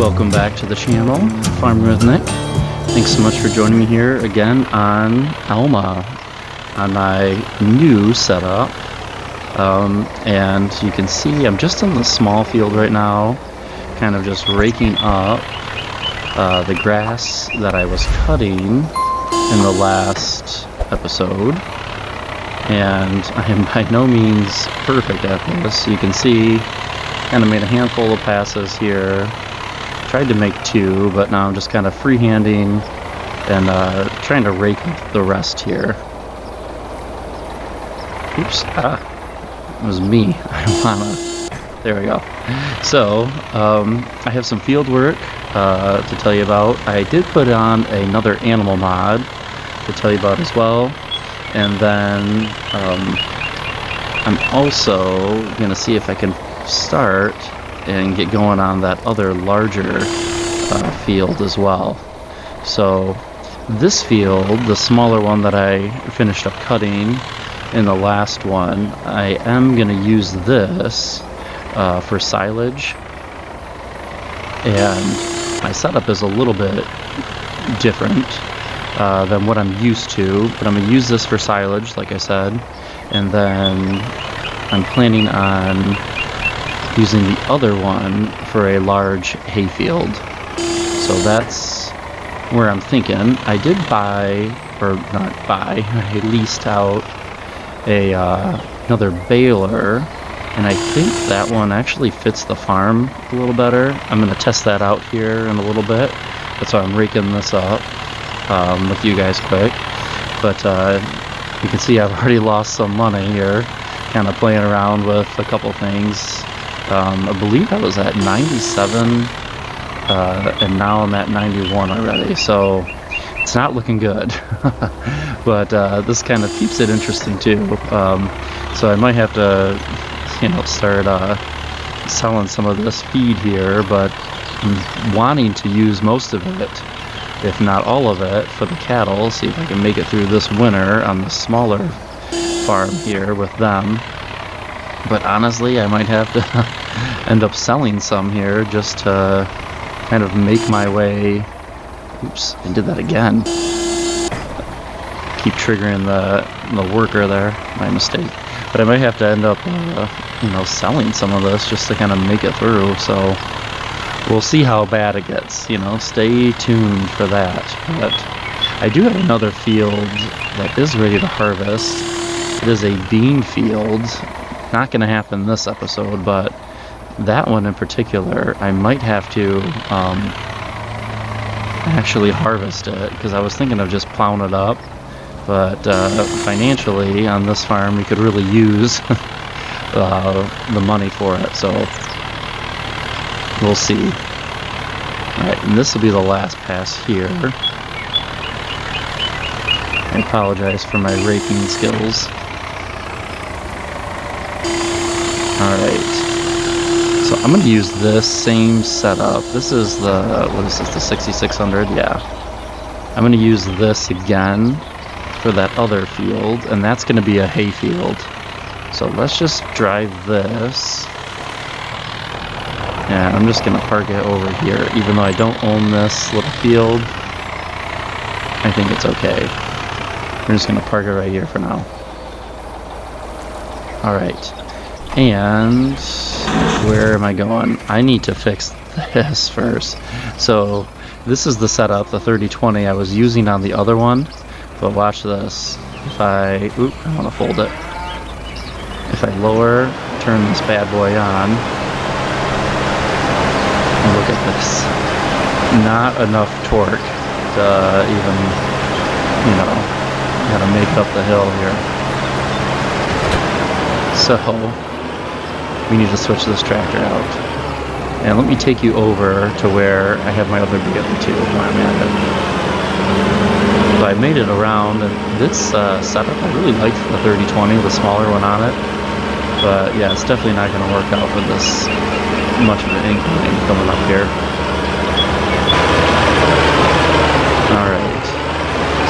welcome back to the channel, Farming with Nick. Thanks so much for joining me here again on Alma, on my new setup. And you can see I'm just in the small field right now, kind of just raking up the grass that I was cutting in the last episode. And I am by no means perfect at this. You can see kind of made a handful of passes here. Tried to make two, but now I'm just kind of freehanding and trying to rake the rest here. Oops, it was me. There we go. So, I have some field work to tell you about. I did put on another animal mod to tell you about as well. And then I'm also going to see if I can start and get going on that other larger field as well. So this field, the smaller one that I finished up cutting in the last one, I am going to use this for silage. And my setup is a little bit different than what I'm used to, but I'm going to use this for silage, like I said, and then I'm planning on using the other one for a large hayfield. So that's where I'm thinking. I did buy, or not buy, I leased out another baler, and I think that one actually fits the farm a little better. I'm going to test that out here in a little bit. That's why I'm raking this up with you guys quick. But you can see I've already lost some money here, kind of playing around with a couple things. I believe I was at 97, and now I'm at 91 already, so it's not looking good. But this kind of keeps it interesting too. So I might have to, start selling some of this feed here, but I'm wanting to use most of it, if not all of it, for the cattle. See if I can make it through this winter on the smaller farm here with them. But honestly, I might have to end up selling some here just to kind of make my way. Oops, I did that again. Keep triggering the worker there, my mistake. But I might have to end up, selling some of this just to kind of make it through. So we'll see how bad it gets. Stay tuned for that. But I do have another field that is ready to harvest. It is a bean field. Not going to happen this episode, but that one in particular, I might have to actually harvest it, because I was thinking of just plowing it up, but financially on this farm we could really use the money for it, so we'll see. Alright, and this will be the last pass here. I apologize for my raking skills. Alright, so I'm going to use this same setup. This is the 6600? Yeah. I'm going to use this again for that other field, and that's going to be a hay field. So let's just drive this. And I'm just going to park it over here. Even though I don't own this little field, I think it's okay. I'm just going to park it right here for now. Alright. And where am I going? I need to fix this first. So this is the setup, the 3020 I was using on the other one. But watch this. If I want to fold it. If I turn this bad boy on, and look at this. Not enough torque to even, gotta make up the hill here. So we need to switch this tractor out. And let me take you over to where I have my other baler too, where I'm at it. So I made it around, and this setup, I really liked the 3020, the smaller one on it. But yeah, it's definitely not going to work out with this much of an incline coming up here. Alright,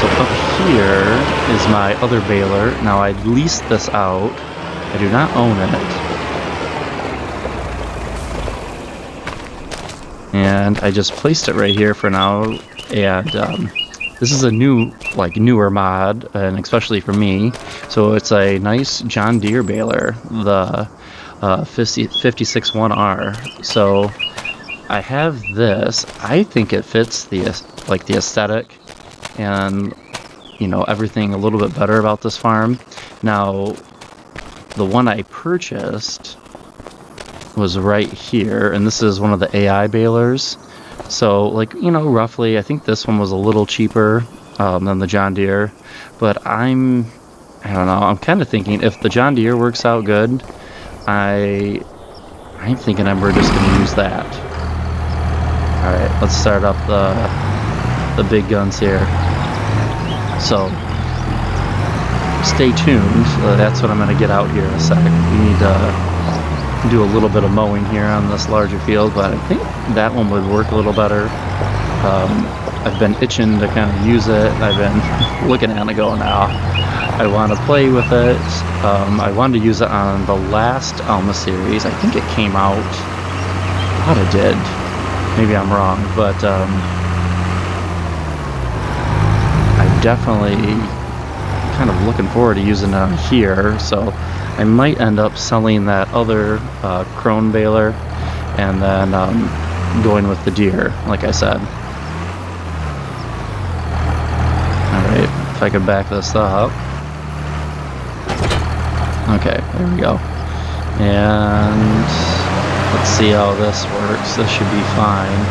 so up here is my other baler. Now I leased this out. I do not own it. and I just placed it right here for now. And this is a newer mod, and especially for me. So it's a nice John Deere baler, the 56-1R. So I have this. I think it fits the aesthetic and everything a little bit better about this farm. Now, the one I purchased was right here, and this is one of the AI balers. So, roughly, I think this one was a little cheaper than the John Deere, but I don't know, I'm kind of thinking if the John Deere works out good, I'm thinking we're just going to use that. Alright, let's start up the big guns here. So, stay tuned. That's what I'm going to get out here in a sec. We need to do a little bit of mowing here on this larger field, but I think that one would work a little better. I've been itching to kind of use it. I've been looking at it going, I want to play with it. I wanted to use it on the last Alma series. I think it came out. I thought it did. Maybe I'm wrong, but I'm definitely kind of looking forward to using it here. So I might end up selling that other crone baler and then going with the Deere, like I said. Alright, if I could back this up. Okay, there we go. And let's see how this works. This should be fine.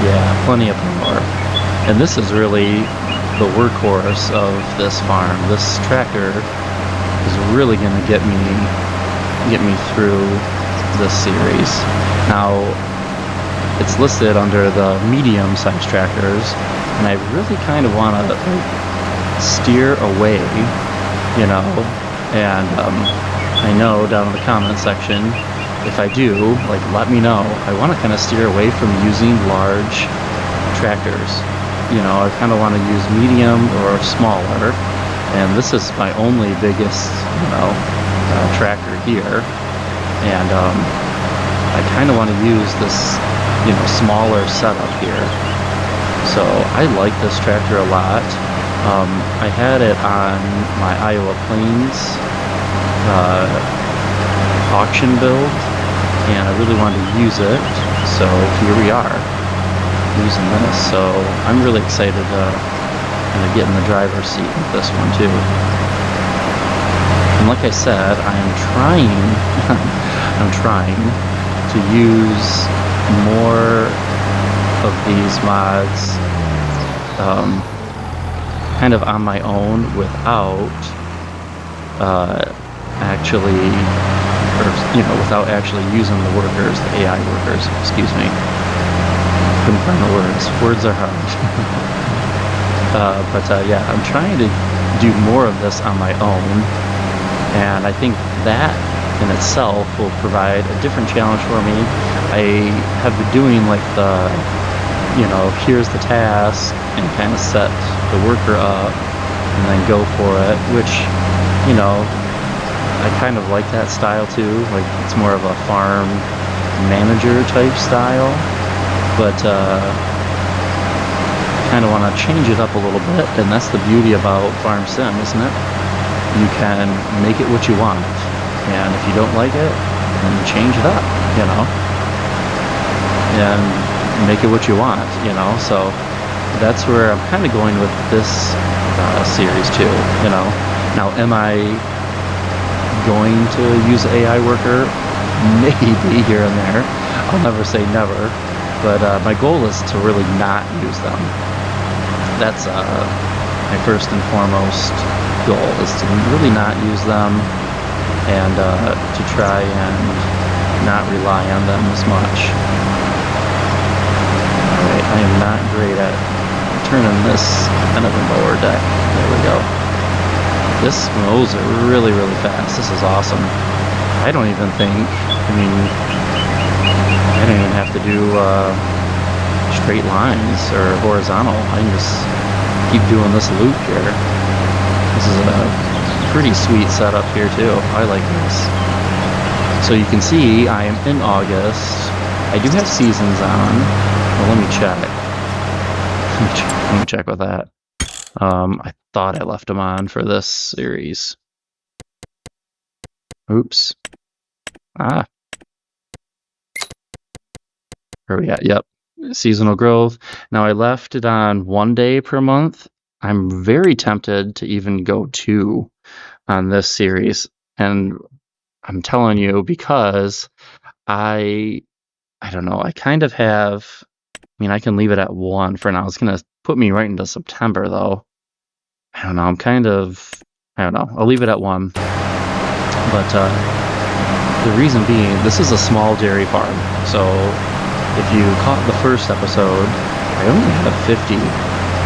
Yeah, plenty of power. And this is really the workhorse of this farm. This tractor is really going to get me through this series. Now, it's listed under the medium-sized tractors, and I really kind of want to steer away, and I know down in the comment section, if I do, let me know. I want to kind of steer away from using large tractors. I kind of want to use medium or smaller. And this is my only biggest, tractor here. And I kind of want to use this, smaller setup here. So I like this tractor a lot. I had it on my Iowa Plains auction build, and I really wanted to use it. So here we are, using this. So I'm really excited to get in the driver's seat with this one too. And like I said, I'm trying to use more of these mods kind of on my own without without actually using the workers, the AI workers, excuse me. Couldn't find the words. Words are hard. Yeah, I'm trying to do more of this on my own, and I think that in itself will provide a different challenge for me. I have been doing here's the task, and kind of set the worker up, and then go for it, which, I kind of like that style too. It's more of a farm manager type style, but kind of want to change it up a little bit, and that's the beauty about Farm Sim, isn't it? You can make it what you want, and if you don't like it, then change it up, and make it what you want, so that's where I'm kind of going with this series too, Now, am I going to use AI worker? Maybe here and there. I'll never say never, but my goal is to really not use them. That's my first and foremost goal, is to really not use them, and to try and not rely on them as much. Alright, I am not great at turning this end of the mower deck. There we go. This mows it really, really fast. This is awesome. I don't even have to do straight lines or horizontal. I can just keep doing this loop here. This is a pretty sweet setup here too. I like this. So you can see I am in August, I do have seasons on. Well, let me check. Let me check with that. I thought I left them on for this series. Oops. Ah. Where are we at? Yep. Seasonal growth. Now I left it on 1 day per month. I'm very tempted to even go 2 on this series. And I'm telling you, because I don't know, I kind of have, I mean, I can leave it at 1 for now. It's going to put me right into September, though. I don't know. I don't know. I'll leave it at 1. But the reason being, this is a small dairy farm. So if you caught the first episode, I only have 50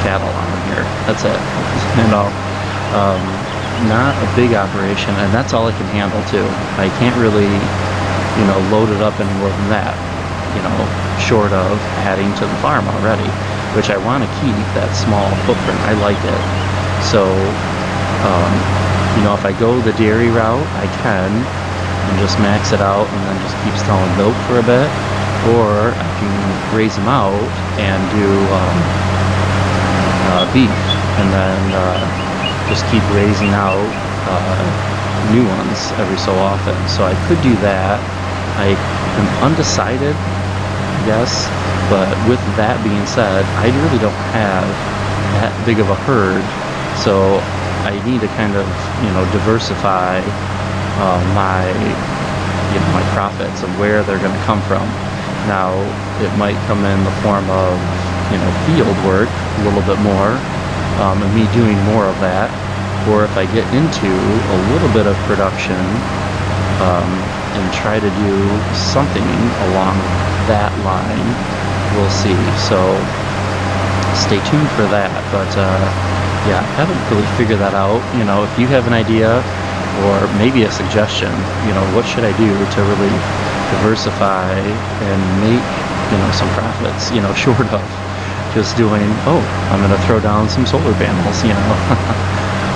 cattle on here. That's it. You know, not a big operation, and that's all I can handle too. I can't really, load it up any more than that. Short of adding to the farm already, which I want to keep that small footprint. I like it. So, if I go the dairy route, I can and just max it out and then just keep selling milk for a bit, or I can raise them out and do beef, and then just keep raising out new ones every so often. So I could do that. I am undecided, I guess, but with that being said, I really don't have that big of a herd, so I need to kind of, diversify my profits of where they're going to come from. Now, it might come in the form of, field work a little bit more, and me doing more of that, or if I get into a little bit of production, and try to do something along that line, we'll see. So stay tuned for that. But yeah, I haven't really figured that out. If you have an idea or maybe a suggestion, what should I do to really diversify and make, some profits, short of just doing, I'm going to throw down some solar panels,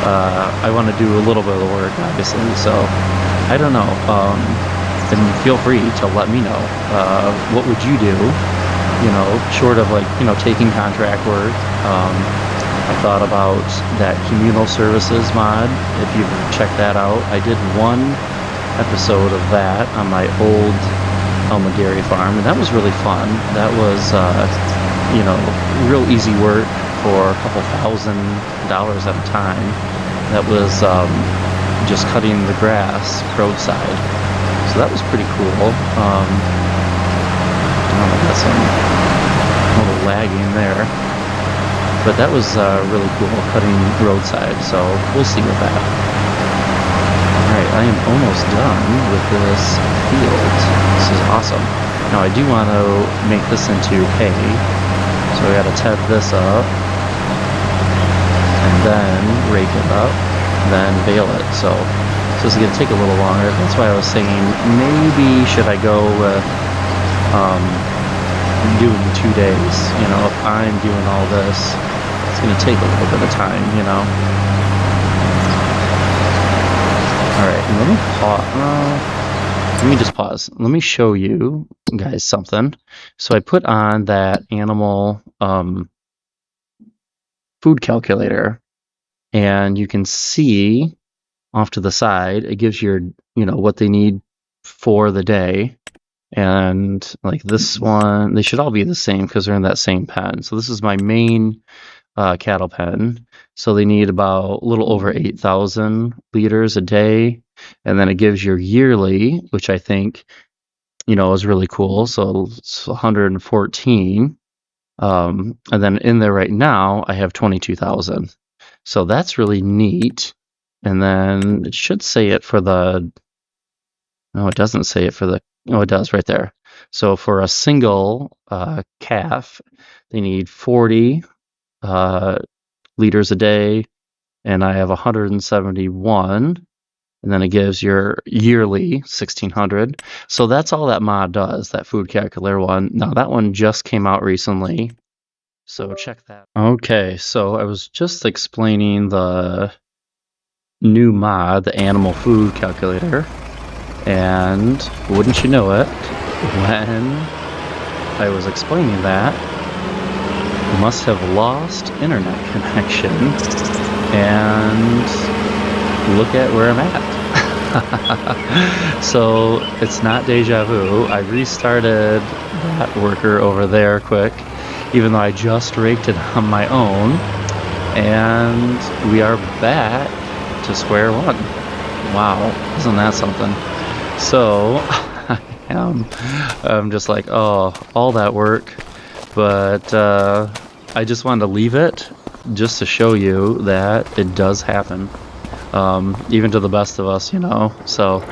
I want to do a little bit of the work, obviously. So I don't know. And feel free to let me know. What would you do? Short of taking contract work. I thought about that communal services mod. If you've checked that out, I did 1 episode of that on my old Alma dairy farm, and that was really fun. That was, real easy work for a couple $1,000s at a time. That was just cutting the grass roadside. So that was pretty cool. I got some little lagging there. But that was really cool, cutting roadside, so we'll see with that. Alright, I am almost done with this field. This is awesome. Now I do want to make this into hay, so I gotta ted this up, and then rake it up, then bale it. So this is gonna take a little longer. That's why I was saying maybe should I go with doing 2 days. If I'm doing all this, it's gonna take a little bit of time. Alright, let me pause. Let me just pause. Let me show you guys something. So I put on that animal food calculator, and you can see off to the side, it gives you, what they need for the day. And like this one, they should all be the same because they're in that same pen. So this is my main cattle pen. So they need about a little over 8,000 liters a day. And then it gives your yearly, which I think, is really cool. So it's 114. And then in there right now, I have 22,000. So that's really neat. And then it should say it for the, no, it doesn't say it for the, oh, it does right there. So for a single calf, they need 40 liters a day, and I have 171, and then it gives your yearly 1,600. So that's all that mod does, that food calculator one. Now that one just came out recently, so check that. Okay, so I was just explaining the new mod, the animal food calculator, and wouldn't you know it, when I was explaining that must have lost internet connection, and look at where I'm at. So it's not deja vu. I restarted that worker over there quick, even though I just raked it on my own, and we are back to square one. Wow, isn't that something? So I'm just like, oh, all that work, but I just wanted to leave it just to show you that it does happen, even to the best of us, you know. So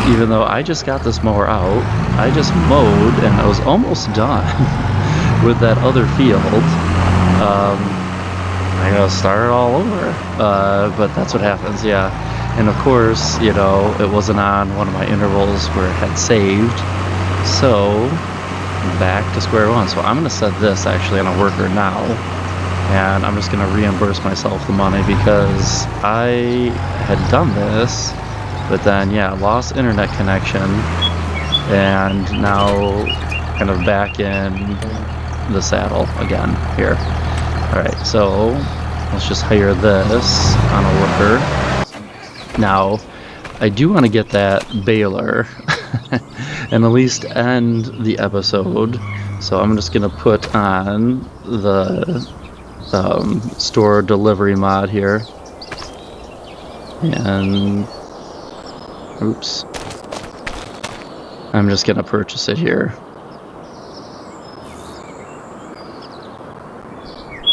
even though I just got this mower out, I just mowed and I was almost done with that other field. I gotta start it all over, but that's what happens, yeah. And of course, you know, it wasn't on one of my intervals where it had saved, so back to square one. So I'm gonna set this actually on a worker now, and I'm just gonna reimburse myself the money because I had done this, but then yeah, lost internet connection, and now kind of back in the saddle again here. Alright, so let's just hire this on a worker. Now, I do want to get that baler and at least end the episode. So I'm just going to put on the store delivery mod here. And, oops. I'm just going to purchase it here.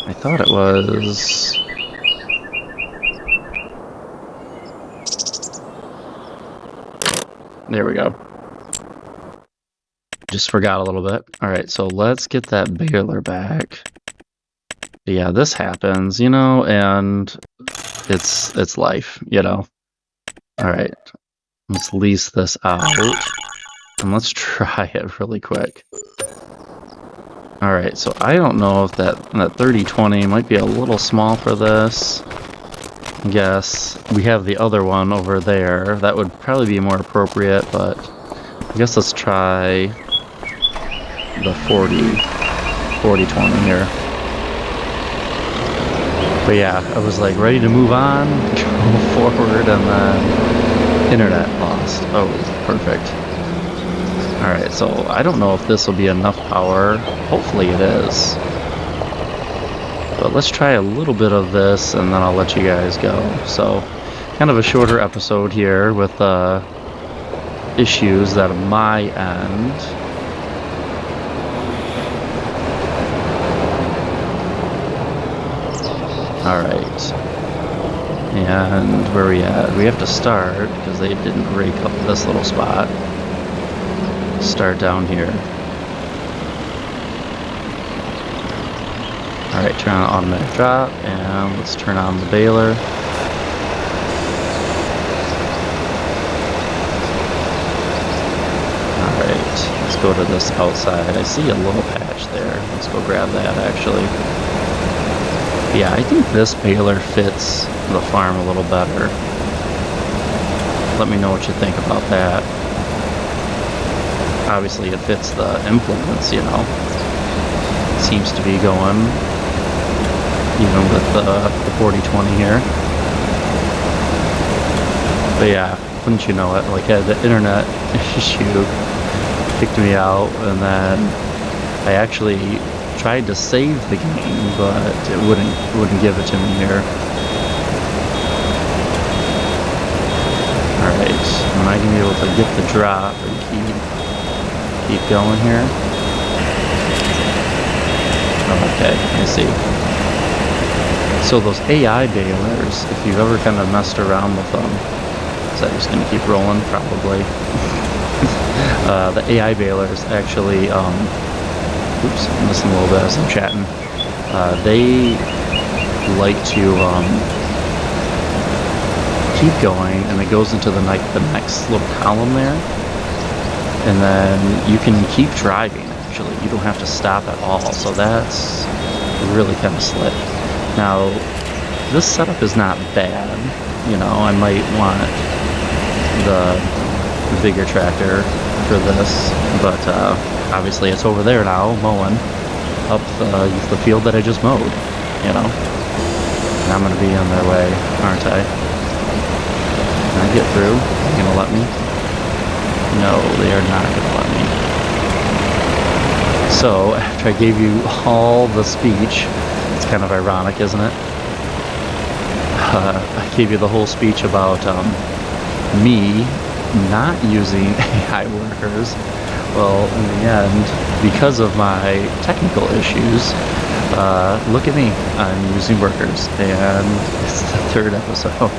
I thought it was... There we go. Just forgot a little bit. Alright, so let's get that baler back. But yeah, this happens, you know, and it's life, you know. Alright, let's lease this out. And let's try it really quick. Alright, so I don't know if that 3020 might be a little small for this. I guess we have the other one over there. That would probably be more appropriate, but I guess let's try the 4020 here. But yeah, I was like ready to move on, go forward, and then internet lost. Oh, perfect. Alright, so I don't know if this will be enough power. Hopefully it is. But let's try a little bit of this and then I'll let you guys go. So, kind of a shorter episode here with issues at my end. Alright. And where are we at? We have to start because they didn't rake up this little spot. Start down here. Alright, turn on automatic drop, and let's turn on the baler. Alright, let's go to this outside. I see a little patch there. Let's go grab that, actually. Yeah, I think this baler fits the farm a little better. Let me know what you think about that. Obviously, it fits the implements, you know. Seems to be going, even with the 4020 here. But yeah, wouldn't you know it, like the internet issue kicked me out, and then I actually tried to save the game, but it wouldn't give it to me here. Alright, am I gonna be able to get the drop and keep going here? Okay, I see. So those AI balers, if you've ever kind of messed around with them, is that just going to keep rolling? Probably. The AI balers actually, oops, I'm missing a little bit as I'm chatting. They like to keep going, and it goes into the next little column there, and then you can keep driving. Actually, you don't have to stop at all, so that's really kind of slick. Now, this setup is not bad. You know, I might want the bigger tractor for this, but obviously it's over there now, mowing up the field that I just mowed, you know. And I'm gonna be in their way, aren't I? Can I get through? Are you gonna let me? No, they are not gonna let me. So, after I gave you all the speech, it's kind of ironic, isn't it? I gave you the whole speech about me not using AI workers. Well, in the end, because of my technical issues, look at me, I'm using workers, and it's the 3rd episode.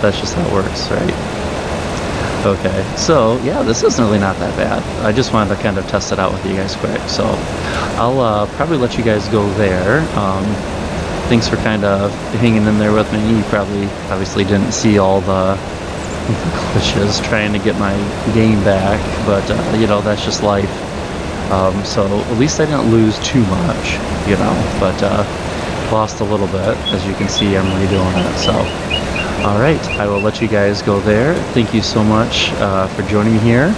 That's just how it works, right? Okay, so yeah, this is really not that bad. I just wanted to kind of test it out with you guys quick, so I'll probably let you guys go there. Thanks for kind of hanging in there with me. You probably obviously didn't see all the glitches trying to get my game back, but you know, that's just life. So at least I didn't lose too much, you know, but lost a little bit. As you can see, I'm redoing it. So alright, I will let you guys go there. Thank you so much for joining me here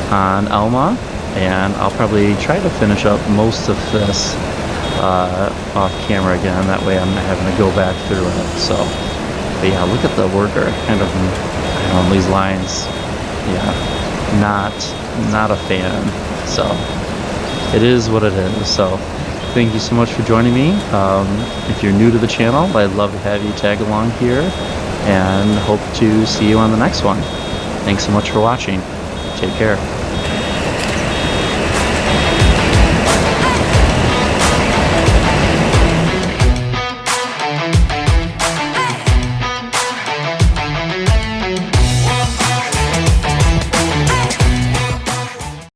on Alma, and I'll probably try to finish up most of this off camera again. That way I'm not having to go back through it. So, but yeah, look at the worker kind of on these lines. Yeah, not a fan. So it is what it is. So thank you so much for joining me. If you're new to the channel, I'd love to have you tag along here, and hope to see you on the next one. Thanks so much for watching. Take care.